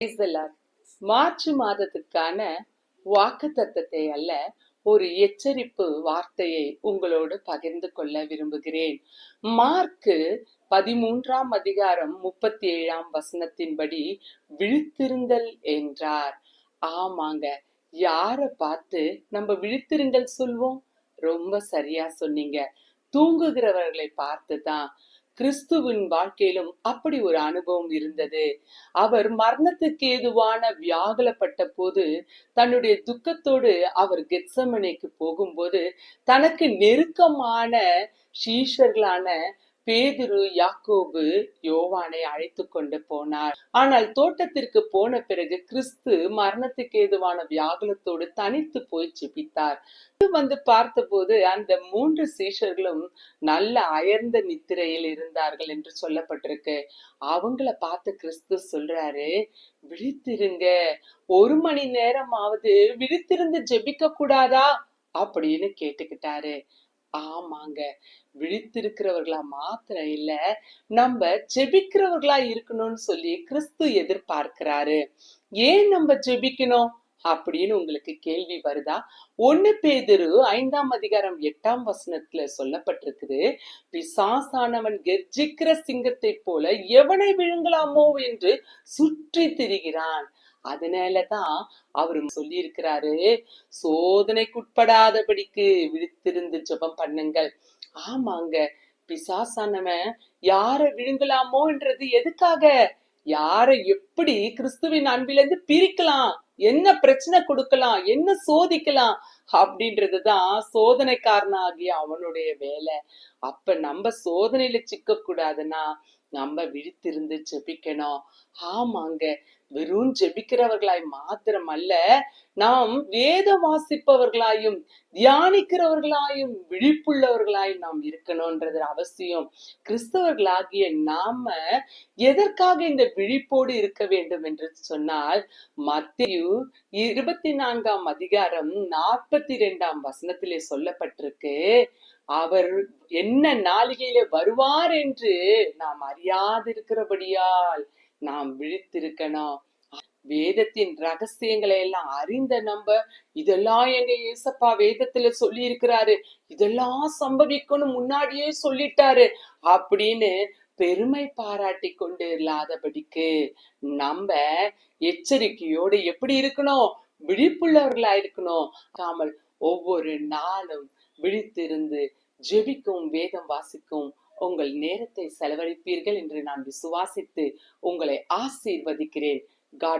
Praise the Lord. March மாதத்துக்கான வாக்குத்தத்தத்தை அல்ல, ஒரு எச்சரிப்பு வார்த்தையை உங்களோடு பகிர்ந்து கொள்ள விரும்புகிறேன். மார்க்கு 13ஆம் அதிகாரம் 37ஆம் வசனத்தின்படி விழித்திருந்தல் என்றார். ஆமாங்க, யார பார்த்து நம்ம விழித்திருங்கள் சொல்வோம்? ரொம்ப சரியா சொன்னீங்க. தூங்குகிறவர்களை பார்த்துதான். கிறிஸ்துவின் வாழ்க்கையிலும் அப்படி ஒரு அனுபவம் இருந்தது. அவர் மரணத்துக்கு ஏதுவான வியாகுலப்பட்ட போது, தன்னுடைய துக்கத்தோடு அவர் கெத்செமனேக்கு போகும்போது, தனக்கு நெருக்கமான சீஷர்களான பேதுரு, யாக்கோபு, யோவானை அழைத்து கொண்டு போனார். ஆனால் தோட்டத்திற்கு போன பிறகு கிறிஸ்து மரணத்துக்கு ஏதுவான வியாகுலத்தோடு தனித்து போய் ஜெபித்தார். வந்து பார்த்தபோது அந்த 3 சீஷர்களும் நல்ல அயர்ந்த நித்திரையில் இருந்தார்கள் என்று சொல்லப்பட்டிருக்கு. அவங்கள பார்த்து கிறிஸ்து சொல்றாரு, விழித்திருங்க, 1 மணி நேரமாவது விழித்திருந்து ஜெபிக்க கூடாதா அப்படின்னு கேட்டுக்கிட்டாரு. ஆமாங்க, விழித்திருக்கிறவர்களா மாத்திரம் இல்ல, நம்ம ஜெபிக்கிறவர்களா இருக்கணும்னு சொல்லி கிறிஸ்து எதிர்பார்க்கிறாரு. ஏன் நம்ம ஜெபிக்கணும் அப்படின்னு உங்களுக்கு கேள்வி வருதா? 1 பேதுரு 5ஆம் அதிகாரம் 8ஆம் வசனத்துல சொல்லப்பட்டிருக்குது, பிசாசானவன் கெர்ச்சிக்கிற சிங்கத்தை போல எவனை விழுங்கலாமோ என்று சுற்றி திரிகிறான். அதனாலதான் அவரு சொல்லி இருக்கிறாரு, சோதனைக்குட்படாதபடிக்கு விழித்திருந்து ஜெபம் பண்ணுங்கள். ஆமாங்க, பிசாசானவன் யார விழுங்கலாமோன்றது எதுக்காக? யாரை எப்படி கிறிஸ்துவின் அன்பிலிருந்து பிரிக்கலாம், என்ன பிரச்சனை கொடுக்கலாம், என்ன சோதிக்கலாம் அப்படின்றதுதான் சோதனைக்காரனாகிய அவனுடைய வேலை. அப்ப நம்ம சோதனையில சிக்க கூடாதுன்னா நம்ம விழித்திருந்து ஜெபிக்கணும். ஆமாங்க, வெறும் ஜெபிக்கிறவர்களாய் மாத்திரம் அல்ல, நாம் வேதம் வாசிப்பவர்களாயும் தியானிக்கிறவர்களாயும் விழிப்புள்ளவர்களாய் நாம் இருக்கணும்ன்றது அவசியம். கிறிஸ்தவர்களாகிய நாம எதற்காக இந்த விழிப்போடு இருக்க வேண்டும் என்று சொன்னால், மத்தேயு 24ஆம் அதிகாரம் 42ஆம் வசனத்திலே சொல்லப்பட்டிருக்கு, அவர் என்ன நாளிகையில வருவார் என்று நாம் அறியாதிருக்கிறபடியால் நாம் விழித்திருக்கணும். வேதத்தின் ரகசியங்களை எல்லாம் அறிந்த நம்ம, இதெல்லாம் எங்க ஏசப்பா வேதத்துல சொல்லி இருக்கிறாரு, இதெல்லாம் சம்பவிக்கணும் முன்னாடியே சொல்லிட்டாரு அப்படின்னு பெருமை பாராட்டி கொண்டு இல்லாதபடிக்கு நம்ம எச்சரிக்கையோடு எப்படி இருக்கணும்? விழிப்புள்ளவர்களா இருக்கணும். காமல் ஒவ்வொரு நாளும் விழித்திருந்து ஜெபிக்கும், வேதம் வாசிக்கும் உங்கள் நேரத்தை செலவழிப்பீர்கள் என்று நான் விசுவாசித்து உங்களை ஆசீர்வதிக்கிறேன். God